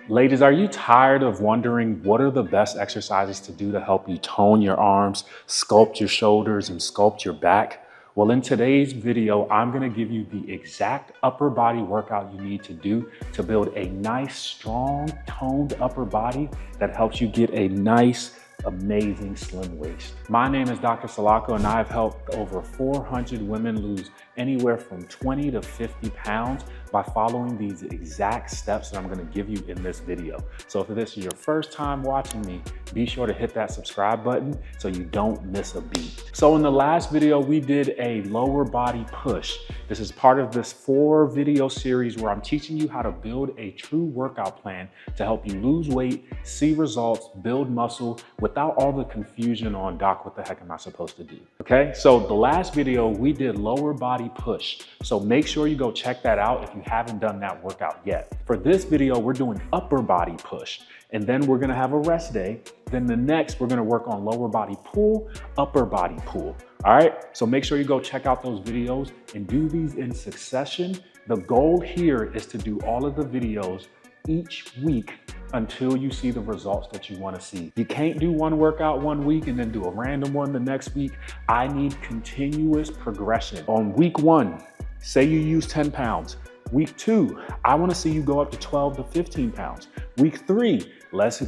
Ladies, are you tired of wondering what are the best exercises to do to help you tone your arms, sculpt your shoulders, and sculpt your back? Well, in today's video, I'm gonna give you the exact upper body workout you need to do to build a nice, strong, toned upper body that helps you get a nice, amazing slim waist. My name is Dr. Salako, and I've helped over 400 women lose anywhere from 20 to 50 pounds by following these exact steps that I'm gonna give you in this video. So if this is your first time watching me, be sure to hit that subscribe button so you don't miss a beat. So in the last video, we did a lower body push. This is part of this 4-video series where I'm teaching you how to build a true workout plan to help you lose weight, see results, build muscle without all the confusion on, doc, what the heck am I supposed to do? Okay, so the last video, we did lower body push. So make sure you go check that out if you haven't done that workout yet. For this video, we're doing upper body push, and then we're gonna have a rest day. Then the next, we're gonna work on lower body pull, upper body pull. All right, so make sure you go check out those videos and do these in succession. The goal here is to do all of the videos each week until you see the results that you want to see. You can't do one workout one week and then do a random one the next week. I need continuous progression. On week 1, say you use 10 pounds. Week 2, I want to see you go up to 12 to 15 pounds. Week 3,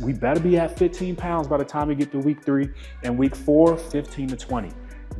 we better be at 15 pounds by the time we get to week 3. And week 4, 15 to 20.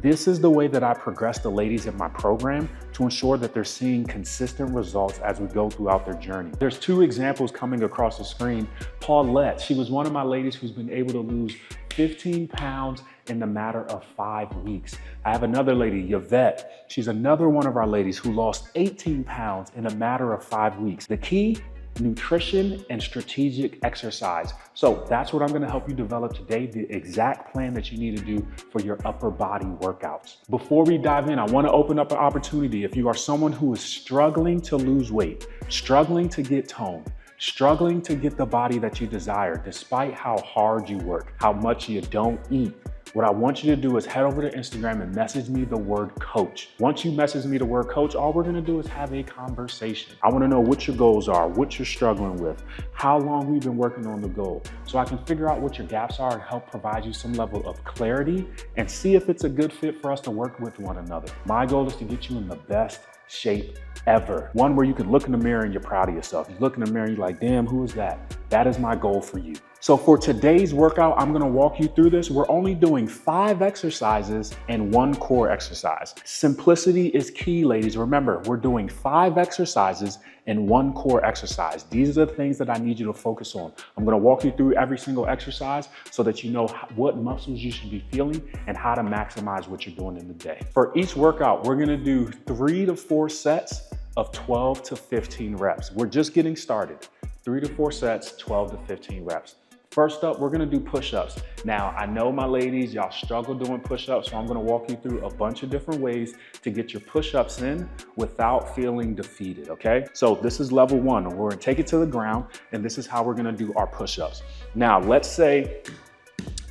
This is the way that I progress the ladies in my program to ensure that they're seeing consistent results as we go throughout their journey. There's 2 examples coming across the screen. Paulette, she was one of my ladies who's been able to lose 15 pounds in the matter of 5 weeks. I have another lady, Yvette. She's another one of our ladies who lost 18 pounds in a matter of 5 weeks. The key, nutrition and strategic exercise. So that's what I'm gonna help you develop today, the exact plan that you need to do for your upper body workouts. Before we dive in, I wanna open up an opportunity. If you are someone who is struggling to lose weight, struggling to get toned, struggling to get the body that you desire, despite how hard you work, how much you don't eat, what I want you to do is head over to Instagram and message me the word coach. Once you message me the word coach, all we're gonna do is have a conversation. I wanna know what your goals are, what you're struggling with, how long we've been working on the goal, so I can figure out what your gaps are and help provide you some level of clarity and see if it's a good fit for us to work with one another. My goal is to get you in the best shape ever. One where you can look in the mirror and you're proud of yourself. You look in the mirror and you're like, damn, who is that? That is my goal for you. So for today's workout, I'm gonna walk you through this. We're only doing 5 exercises and 1 core exercise. Simplicity is key, ladies. Remember, we're doing 5 exercises and 1 core exercise. These are the things that I need you to focus on. I'm gonna walk you through every single exercise so that you know what muscles you should be feeling and how to maximize what you're doing in the day. For each workout, we're gonna do 3 to 4 sets of 12 to 15 reps. We're just getting started. 3 to 4 sets, 12 to 15 reps. First up, we're gonna do push-ups. Now, I know my ladies, y'all struggle doing push-ups, so I'm gonna walk you through a bunch of different ways to get your push-ups in without feeling defeated, okay? So this is level 1. We're gonna take it to the ground, and this is how we're gonna do our push-ups. Now, let's say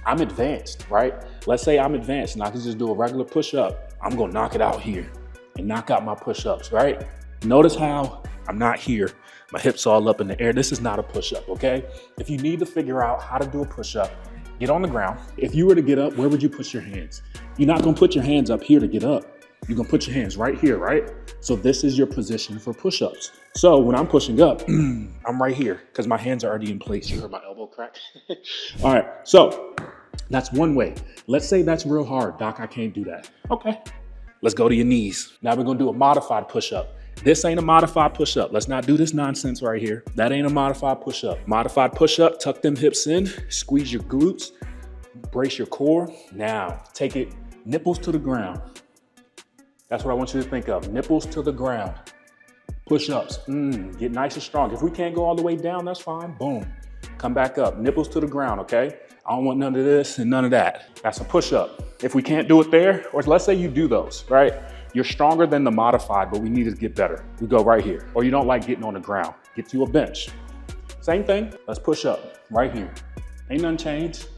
I'm advanced, right? Let's say I'm advanced and I can just do a regular push-up. I'm gonna knock it out here and knock out my push-ups, right? Notice how I'm not here. My hips all up in the air. This is not a push-up, okay? If you need to figure out how to do a push-up, get on the ground. If you were to get up, where would you put your hands? You're not gonna put your hands up here to get up. You're gonna put your hands right here, right? So this is your position for push-ups. So when I'm pushing up, I'm right here because my hands are already in place. You heard my elbow crack? All right, so that's one way. Let's say that's real hard. Doc, I can't do that. Okay, let's go to your knees. Now we're gonna do a modified push-up. This ain't a modified push-up. Let's not do this nonsense right here. That ain't a modified push-up. Modified push-up, tuck them hips in, squeeze your glutes, brace your core. Now, take it nipples to the ground. That's what I want you to think of, nipples to the ground. Push-ups, get nice and strong. If we can't go all the way down, that's fine, boom. Come back up, nipples to the ground, okay? I don't want none of this and none of that. That's a push-up. If we can't do it there, or let's say you do those, right? You're stronger than the modified, but we need to get better. We go right here. Or you don't like getting on the ground. Get you a bench. Same thing, let's push up right here. Ain't nothing changed.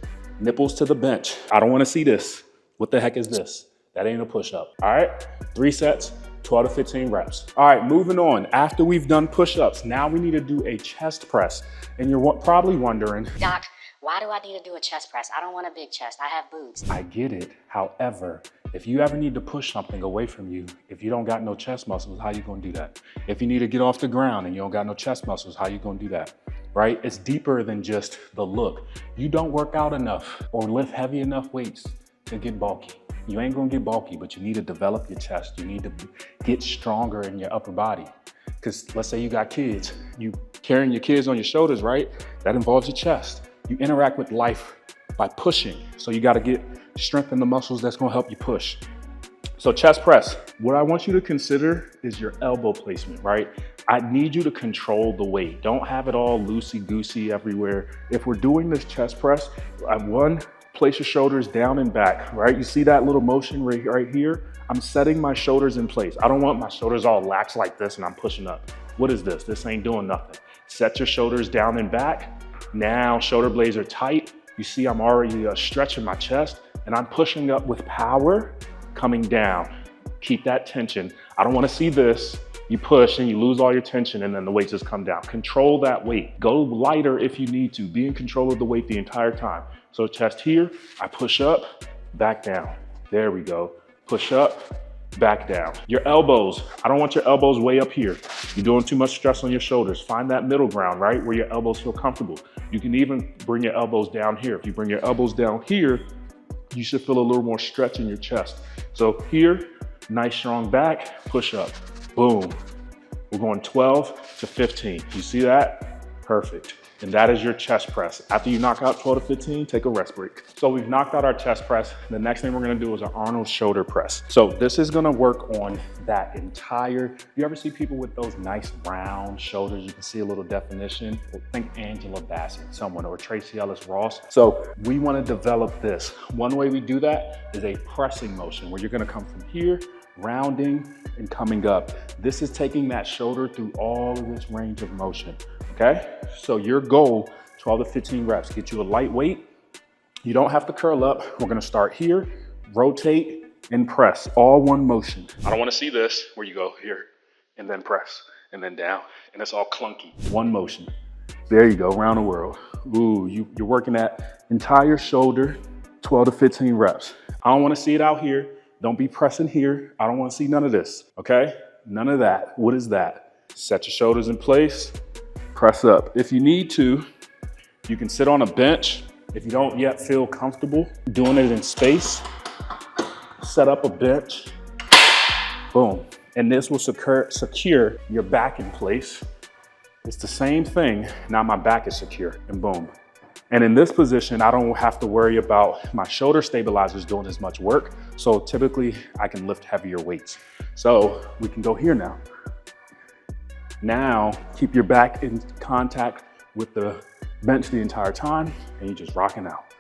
Nipples to the bench. I don't wanna see this. What the heck is this? That ain't a push-up, all right? 3 sets, 12 to 15 reps. All right, moving on. After we've done push-ups, now we need to do a chest press. And you're probably wondering, Doc, why do I need to do a chest press? I don't want a big chest, I have boobs. I get it. However, if you ever need to push something away from you, if you don't got no chest muscles, how you gonna do that? If you need to get off the ground and you don't got no chest muscles, how you gonna do that? Right? It's deeper than just the look. You don't work out enough or lift heavy enough weights to get bulky. You ain't gonna get bulky, but you need to develop your chest. You need to get stronger in your upper body. Because let's say you got kids, you carrying your kids on your shoulders, right? That involves your chest. You interact with life by pushing. So you gotta strengthen the muscles that's gonna help you push. So chest press, what I want you to consider is your elbow placement, right? I need you to control the weight. Don't have it all loosey-goosey everywhere. If we're doing this chest press, place your shoulders down and back, right? You see that little motion right here? I'm setting my shoulders in place. I don't want my shoulders all lax like this and I'm pushing up. What is this? This ain't doing nothing. Set your shoulders down and back. Now shoulder blades are tight. You see I'm already stretching my chest and I'm pushing up with power, coming down. Keep that tension. I don't want to see this. You push and you lose all your tension and then the weight just come down. Control that weight. Go lighter if you need to. Be in control of the weight the entire time. So chest here, I push up, back down. There we go. Push up, back down. Your elbows, I don't want your elbows way up here. You're doing too much stress on your shoulders. Find that middle ground, right? Where your elbows feel comfortable. You can even bring your elbows down here. If you bring your elbows down here, you should feel a little more stretch in your chest. So here, nice strong back, push up, boom. We're going 12 to 15. You see that? Perfect. And that is your chest press. After you knock out 12 to 15, take a rest break. So we've knocked out our chest press. The next thing we're gonna do is an Arnold shoulder press. So this is gonna work on that entire, you ever see people with those nice round shoulders? You can see a little definition. Think Angela Bassett, someone, or Tracy Ellis Ross. So we wanna develop this. One way we do that is a pressing motion where you're gonna come from here, rounding and coming up. This is taking that shoulder through all of this range of motion. Okay, so your goal, 12 to 15 reps, get you a light weight. You don't have to curl up. We're gonna start here, rotate and press, all one motion. I don't wanna see this where you go here and then press and then down and it's all clunky. One motion. There you go, around the world. Ooh, you're working that entire shoulder, 12 to 15 reps. I don't wanna see it out here. Don't be pressing here. I don't wanna see none of this, okay? None of that. What is that? Set your shoulders in place. Press up. If you need to, you can sit on a bench. If you don't yet feel comfortable doing it in space, set up a bench, boom. And this will secure your back in place. It's the same thing. Now my back is secure and boom. And in this position, I don't have to worry about my shoulder stabilizers doing as much work. So typically I can lift heavier weights. So we can go here now. Now, keep your back in contact with the bench the entire time and you're just rocking out.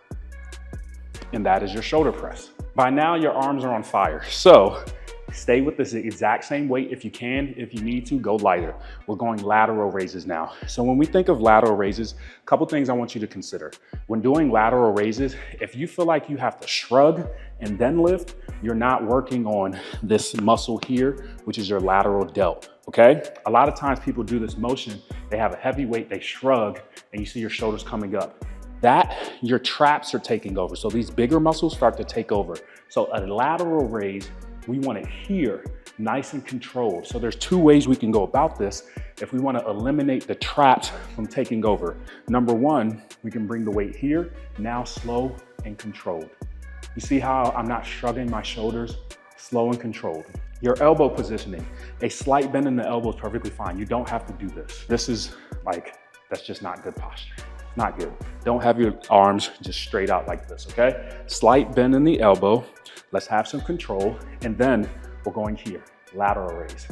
And that is your shoulder press. By now, your arms are on fire. So stay with this exact same weight if you can. If you need to, go lighter. We're going lateral raises now. So when we think of lateral raises, a couple things I want you to consider. When doing lateral raises, if you feel like you have to shrug and then lift, you're not working on this muscle here, which is your lateral delt. Okay? A lot of times people do this motion, they have a heavy weight, they shrug, and you see your shoulders coming up. That, your traps are taking over. So these bigger muscles start to take over. So a lateral raise, we want it here, nice and controlled. So there's two ways we can go about this if we want to eliminate the traps from taking over. Number one, we can bring the weight here, now slow and controlled. You see how I'm not shrugging my shoulders, slow and controlled. Your elbow positioning, a slight bend in the elbow is perfectly fine. You don't have to do this. This is like, that's just not good posture. Not good. Don't have your arms just straight out like this, okay? Slight bend in the elbow. Let's have some control. And then we're going here, lateral raise.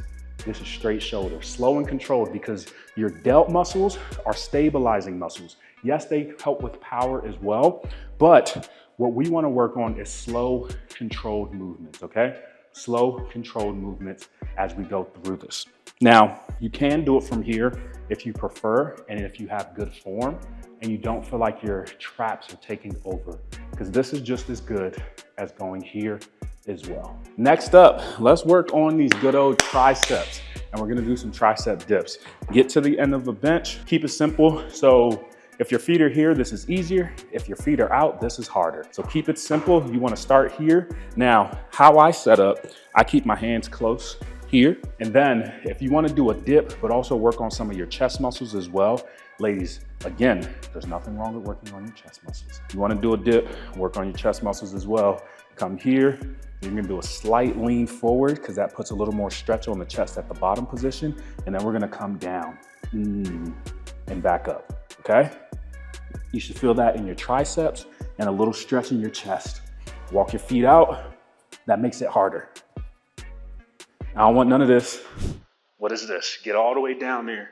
This is straight shoulder, slow and controlled because your delt muscles are stabilizing muscles. Yes, they help with power as well, but what we want to work on is slow, controlled movements, okay? Slow, controlled movements as we go through this. Now, you can do it from here if you prefer and if you have good form and you don't feel like your traps are taking over, because this is just as good as going here as well. Next up, let's work on these good old triceps. And we're gonna do some tricep dips. Get to the end of the bench, keep it simple. So if your feet are here, this is easier. If your feet are out, this is harder. So keep it simple. You wanna start here. Now, how I set up, I keep my hands close here. And then if you wanna do a dip, but also work on some of your chest muscles as well, ladies, again, there's nothing wrong with working on your chest muscles. You wanna do a dip, work on your chest muscles as well. Come here. You're gonna do a slight lean forward because that puts a little more stretch on the chest at the bottom position. And then we're gonna come down and back up, okay? You should feel that in your triceps and a little stretch in your chest. Walk your feet out, that makes it harder. I don't want none of this. What is this? Get all the way down there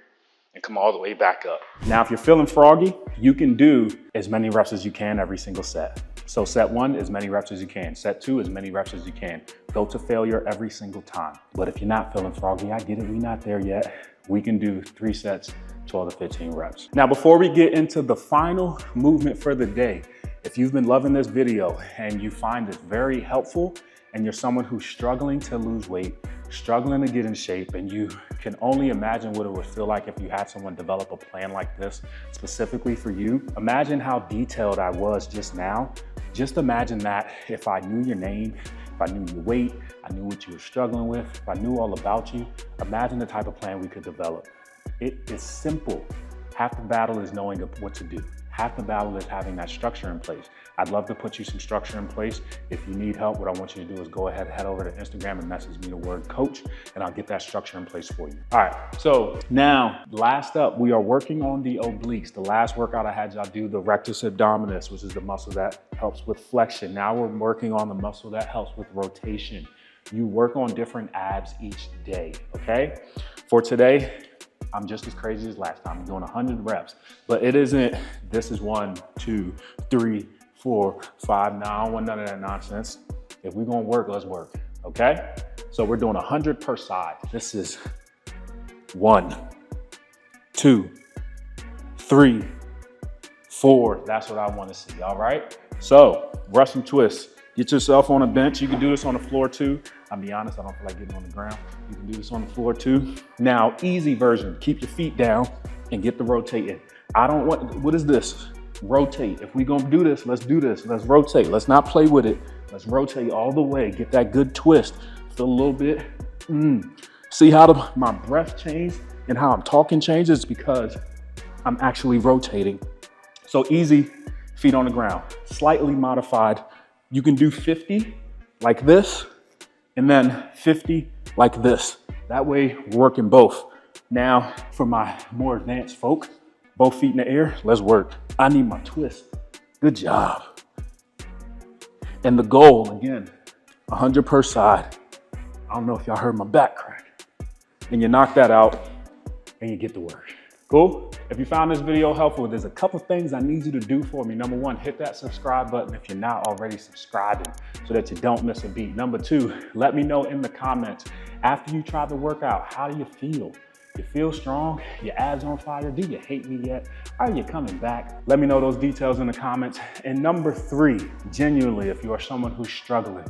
and come all the way back up. Now, if you're feeling froggy, you can do as many reps as you can every single set. So set 1, as many reps as you can. Set 2, as many reps as you can. Go to failure every single time. But if you're not feeling froggy, I get it, we're not there yet. We can do 3 sets, 12 to 15 reps. Now, before we get into the final movement for the day, if you've been loving this video and you find it very helpful and you're someone who's struggling to lose weight, struggling to get in shape, and you can only imagine what it would feel like if you had someone develop a plan like this specifically for you. Imagine how detailed I was just now. Just imagine that if I knew your name, if I knew your weight, I knew what you were struggling with, if I knew all about you, imagine the type of plan we could develop. It is simple. Half the battle is knowing what to do. Half the battle is having that structure in place. I'd love to put you some structure in place. If you need help, what I want you to do is go ahead, head over to Instagram and message me the word coach, and I'll get that structure in place for you. All right, so now last up, we are working on the obliques. The last workout I had y'all do the rectus abdominis, which is the muscle that helps with flexion. Now we're working on the muscle that helps with rotation. You work on different abs each day, okay? For today, I'm just as crazy as last time. I'm doing 100 reps, but it isn't, this is 1, 2, 3, 4, 5. Now, I don't want none of that nonsense. If we're gonna work, let's work, okay? So we're doing 100 per side. This is 1, 2, 3, 4. That's what I wanna see, all right? So, Russian twist. Get yourself on a bench. You can do this on the floor too. I'll be honest, I don't feel like getting on the ground. You can do this on the floor too. Now, easy version, keep your feet down and get the rotating. I don't want, what is this? Rotate. If we're gonna do this, let's do this. Let's rotate. Let's not play with it. Let's rotate all the way. Get that good twist. Feel a little bit. See how my breath changed and how I'm talking changes? Because I'm actually rotating. So easy, feet on the ground. Slightly modified. You can do 50 like this, and then 50 like this. That way, we're working both. Now, for my more advanced folk, both feet in the air, let's work. I need my twist. Good job. And the goal, again, 100 per side. I don't know if y'all heard my back crack. And you knock that out, and you get to work. Cool? If you found this video helpful, there's a couple things I need you to do for me. Number 1, hit that subscribe button if you're not already subscribing so that you don't miss a beat. Number 2, let me know in the comments, after you try the workout, how do you feel? You feel strong? Your abs on fire? Do you hate me yet? Are you coming back? Let me know those details in the comments. And number 3, genuinely, if you are someone who's struggling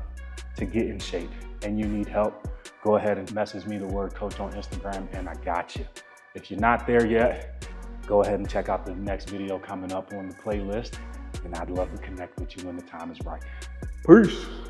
to get in shape and you need help, go ahead and message me the word coach on Instagram and I got you. If you're not there yet, go ahead and check out the next video coming up on the playlist, and I'd love to connect with you when the time is right. Peace.